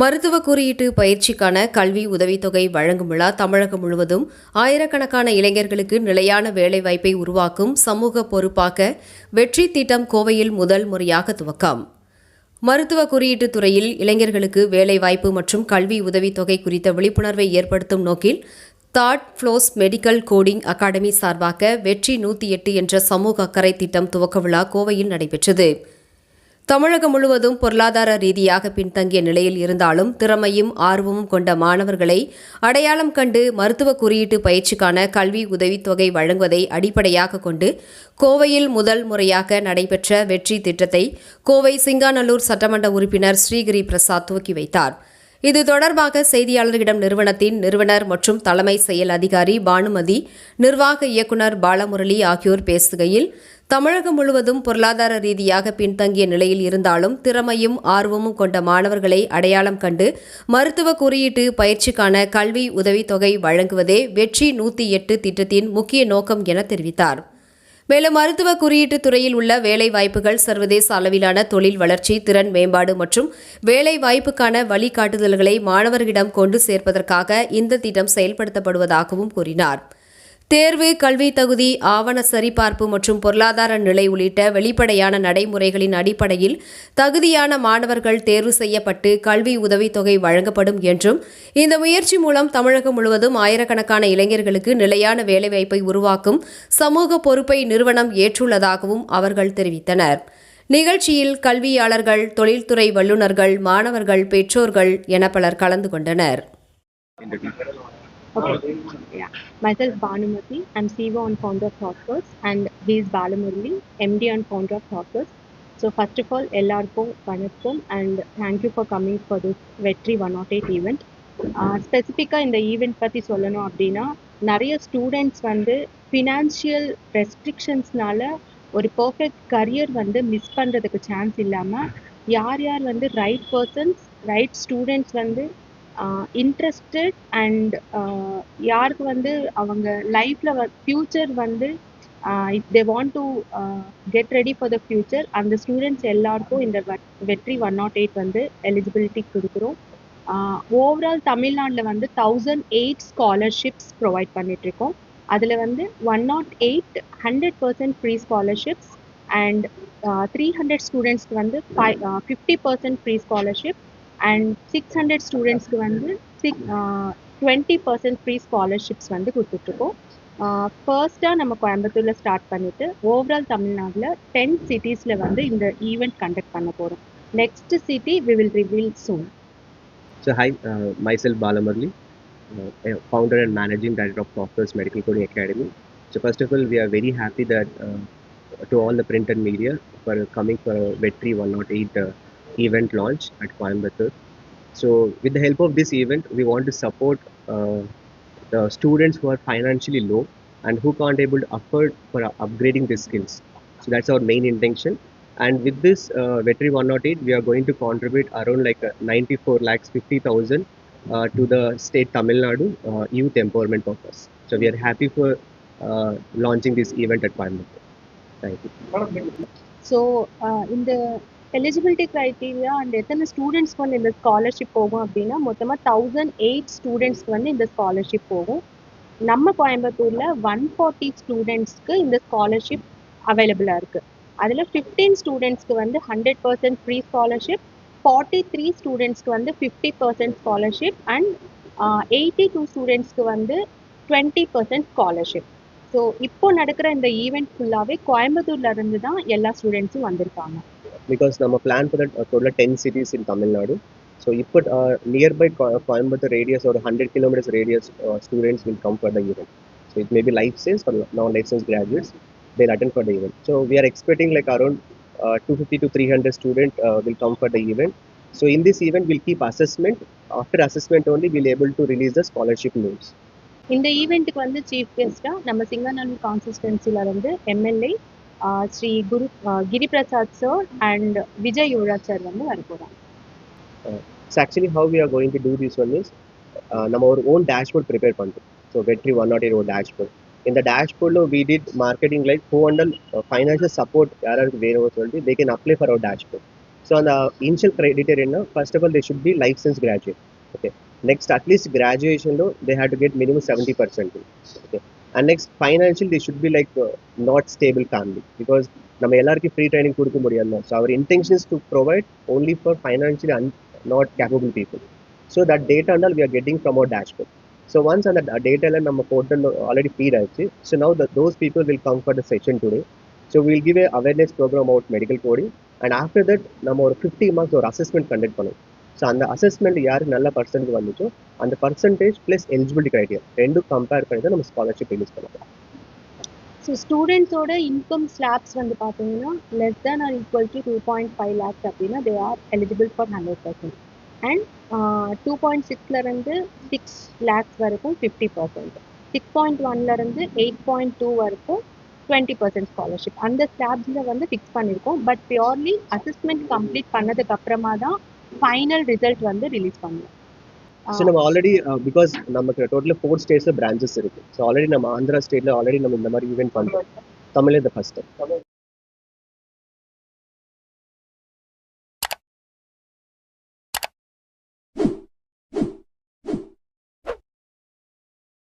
மருத்துவ குறியீட்டு பயிற்சிக்கான கல்வி உதவித்தொகை வழங்கும் விழா தமிழகம் முழுவதும் ஆயிரக்கணக்கான இளைஞர்களுக்கு நிலையான வேலைவாய்ப்பை உருவாக்கும் சமூக பொறுப்பாக்க வெற்றி திட்டம் கோவையில் முதல் முறையாக துவக்கம். மருத்துவ குறியீட்டு துறையில் இளைஞர்களுக்கு வேலைவாய்ப்பு மற்றும் கல்வி உதவித்தொகை குறித்த விழிப்புணர்வை ஏற்படுத்தும் நோக்கில் thought flows medical coding academy சார்பாக வெற்றி 108 என்ற சமூக அக்கறை திட்டம் துவக்க விழா கோவையில் நடைபெற்றது. தமிழகம் முழுவதும் பொருளாதார ரீதியாக பின்தங்கிய நிலையில் இருந்தாலும் திறமையும் ஆர்வமும் கொண்ட மாணவர்களை அடையாளம் கண்டு மருத்துவ குறியீட்டு பயிற்சிக்கான கல்வி உதவித்தொகை வழங்குவதை அடிப்படையாக கொண்டு கோவையில் முதல் முறையாக நடைபெற்ற வெற்றி திட்டத்தை கோவை சிங்காநல்லூர் சட்டமன்ற உறுப்பினர் ஸ்ரீகிரி பிரசாத் துவக்கி வைத்தார். இது தொடர்பாக செய்தியாளர்களிடம் நிறுவனத்தின் நிறுவனர் மற்றும் தலைமை செயல் அதிகாரி பானுமதி, நிர்வாக இயக்குநர் பாலமுரளி ஆகியோர் பேசுகையில், தமிழகம் முழுவதும் பொருளாதார ரீதியாக பின்தங்கிய நிலையில் இருந்தாலும் திறமையும் ஆர்வமும் கொண்ட மாணவர்களை அடையாளம் கண்டு மருத்துவ குறியீட்டு பயிற்சிக்கான கல்வி உதவித்தொகை வழங்குவதே வெற்றி 108 திட்டத்தின் முக்கிய நோக்கம் என தெரிவித்தார். மேலும் மருத்துவ குறியீட்டு துறையில் உள்ள வேலை வாய்ப்புகள், சர்வதேச அளவிலான தொழில் வளர்ச்சி, திறன் மேம்பாடு மற்றும் வேலை வாய்ப்புக்கான வழிகாட்டுதல்களை மாணவர்களிடம் கொண்டு சேர்ப்பதற்காக இந்த திட்டம் செயல்படுத்தப்படுவதாகவும் கூறினார். தேர்வு, கல்வி தகுதி, ஆவண சரிபார்ப்பு மற்றும் பொருளாதார நிலை உள்ளிட்ட வெளிப்படையான நடைமுறைகளின் அடிப்படையில் தகுதியான மாணவர்கள் தேர்வு செய்யப்பட்டு கல்வி உதவித்தொகை வழங்கப்படும் என்றும், இந்த முயற்சி மூலம் தமிழகம் முழுவதும் ஆயிரக்கணக்கான இளைஞர்களுக்கு நிலையான வேலைவாய்ப்பை உருவாக்கும் சமூக பொறுப்பை நிறுவனம் ஏற்றுள்ளதாகவும் அவர்கள் தெரிவித்தனர். நிகழ்ச்சியில் கல்வியாளர்கள், தொழில்துறை வல்லுநர்கள், மாணவர்கள், பெற்றோர்கள் என பலர் கலந்து கொண்டனர். Okay. Yeah. Myself Bhanumati. I'm CEO and founder of ThoughtFirst, and he is Balamurali, MD and founder of ThoughtFirst. So first of all, எல்லாருக்கும் வணக்கம் and thank you for coming for this வெற்றி 108 event. ஸ்பெசிஃபிக்காக இந்த event பற்றி சொல்லணும் அப்படின்னா, நிறைய students வந்து ஃபினான்ஷியல் ரெஸ்ட்ரிக்ஷன்ஸ்னால ஒரு பர்ஃபெக்ட் கரியர் வந்து மிஸ் பண்ணுறதுக்கு சான்ஸ் இல்லாமல், யார் யார் வந்து ரைட் பர்சன்ஸ், ரைட் ஸ்டூடெண்ட்ஸ் வந்து இன்ட்ரெஸ்டட் அண்ட் யாருக்கு வந்து அவங்க லைஃப்பில் ஃப்யூச்சர் வந்து if they want to get ready for the future, அந்த ஸ்டூடெண்ட்ஸ் எல்லாருக்கும் இந்த வெற்றி 108 வந்து எலிஜிபிலிட்டி கொடுக்குறோம். ஓவரால் தமிழ்நாட்டில் வந்து 1008 ஸ்காலர்ஷிப்ஸ் ப்ரொவைட் பண்ணிகிட்ருக்கோம். அதில் வந்து 108 100% ஃப்ரீ ஸ்காலர்ஷிப்ஸ் அண்ட் 300 ஸ்டூடெண்ட்ஸ்க்கு வந்து 50% ஃப்ரீ ஸ்காலர்ஷிப் அண்ட் 600 ஸ்டூடெண்ட்ஸ்க்கு வந்து 20% ஃப்ரீ ஸ்காலர்ஷிப்ஸ் வந்து கொடுத்துட்ருக்கோம். ஃபர்ஸ்ட்டாக நம்ம கோயம்புத்தூரில் ஸ்டார்ட் பண்ணிவிட்டு ஓவரால் தமிழ்நாட்டில் 10 சிட்டிஸில் வந்து இந்த ஈவெண்ட் கண்டக்ட் பண்ண போகிறோம். Next city we will reveal soon. So hi, myself Balamurali, founder and managing director of ThoughtFirst Medical Coding Academy. So first of all, we are very happy that to all the print and media for coming for a Vetri 108 event launch at Coimbatore. So with the help of this event, we want to support the students who are financially low and who can't able to afford for upgrading their skills. So that's our main intention. And with this Vetri 108, we are going to contribute around like 94,50,000 to the state Tamil Nadu youth empowerment purpose. So we are happy for launching this event at Coimbatore. Thank you. So in the eligibility criteria and எத்தனை ஸ்டூடெண்ட்ஸ்க்கு வந்து இந்த scholarship போகும் அப்படின்னா, மொத்தமாக 1008 ஸ்டூடெண்ட்ஸ்க்கு வந்து இந்த ஸ்காலர்ஷிப் போகும். நம்ம கோயம்புத்தூரில் 140 ஸ்டூடெண்ட்ஸ்க்கு இந்த ஸ்காலர்ஷிப் அவைலபிளாக இருக்குது. அதில் 15 ஸ்டூடெண்ட்ஸ்க்கு வந்து 100% ஃப்ரீ ஸ்காலர்ஷிப், 43 ஸ்டூடெண்ட்ஸ்க்கு வந்து 50% ஸ்காலர்ஷிப் அண்ட் 82 ஸ்டூடெண்ட்ஸ்க்கு வந்து 20% ஸ்காலர்ஷிப். ஸோ இப்போ நடக்கிற இந்த ஈவெண்ட் ஃபுல்லாகவே கோயம்புத்தூர்ல இருந்து தான் எல்லா ஸ்டூடெண்ட்ஸும் வந்திருக்காங்க. Because நம்ம plan for total 10 cities in Tamil Nadu. So if put nearby Coimbatore radius or 100 kilometers radius, students will come for the event. So it may be licensed or non-licensed graduates, they'll attend for the event. So we are expecting like around 250 to 300 students will come for the event. So in this event we'll keep assessment. After assessment only we'll able to release the scholarship news. இந்த ஈவெண்ட்டுக்கு வந்து chief கெஸ்ட்டாக நம்ம சிங்காநல்லூர் கான்ஸ்டிட்யூன்சியில் வந்து MLA Shri Giriprasad sir and Vijay Yuvaraj sir வந்து வரப்போகிறாங்க. So actually how we are going to do this one is நம்ம ஒரு own dashboard prepare பண்ணுறோம். So Vetri 108 ஒரு dashboard. இந்த dashboardல we did marketing like who handle financial support யாராருக்கு வேணும் சொல்லிட்டு they can apply for our dashboard. So so அந்த initial criteria என்ன, first of all they should be license graduate. Okay, next at least கிராஜுவேஷன்లో they have to get minimum 70%. Okay, and next financial they should be like not stable family, because நம்ம எல்லாருக்கும் free training கொடுக்க முடியாது. So அவர் intention is to provide only for financially not capable people. So that data and all we are getting from our dashboard. So once on the data line நம்ம portal already feed ஆயிடுச்சு. So now those people will come for the session today. So we'll give a awareness program about medical coding, and after that நம்ம ஒரு 50 marks ஒரு assessment conduct பண்ணுவோம். So அந்த assessment யாருக்கு நல்ல percent வந்துச்சோ அந்த பர்சன்டேஜ் ப்ளஸ் எலிஜிபிலிட்டி கிரைட்டீரியா ரெண்டும் கம்பேர் பண்ணி தான் நம்ம ஸ்காலர்ஷிப் ரிலீஸ் பண்ணலாம். ஸோ ஸ்டூடெண்ட்ஸோட இன்கம் ஸ்லாப்ஸ் வந்து பார்த்தீங்கன்னா less than or equal to 2.5 lakhs அப்படின்னா they are eligible for 100%. And 2.6லேருந்து 6 lakhs வரைக்கும் 50%. 6.1லேருந்து 8.2 வரைக்கும் 20% ஸ்காலர்ஷிப். அந்த ஸ்லாப்ஸில் வந்து ஃபிக்ஸ் பண்ணியிருக்கோம். பட் பியூர்லி அசஸ்மெண்ட் கம்ப்ளீட் பண்ணதுக்கு அப்புறமா தான் ஃபைனல் ரிசல்ட் வந்து ரிலீஸ் பண்ணுவோம். ஸோ நம்ம ஆல்ரெடி பிகாஸ் நமக்கு டோட்டலாக 4 ஸ்டேட்ஸில் பிரான்ச்சஸ் இருக்குது. ஸோ ஆல்ரெடி நம்ம ஆந்திரா ஸ்டேட்டில் ஆல்ரெடி நம்ம இந்த மாதிரி ஈவெண்ட் பண்ணுறோம். தமிழ் இந்த ஃபர்ஸ்ட் டைம்.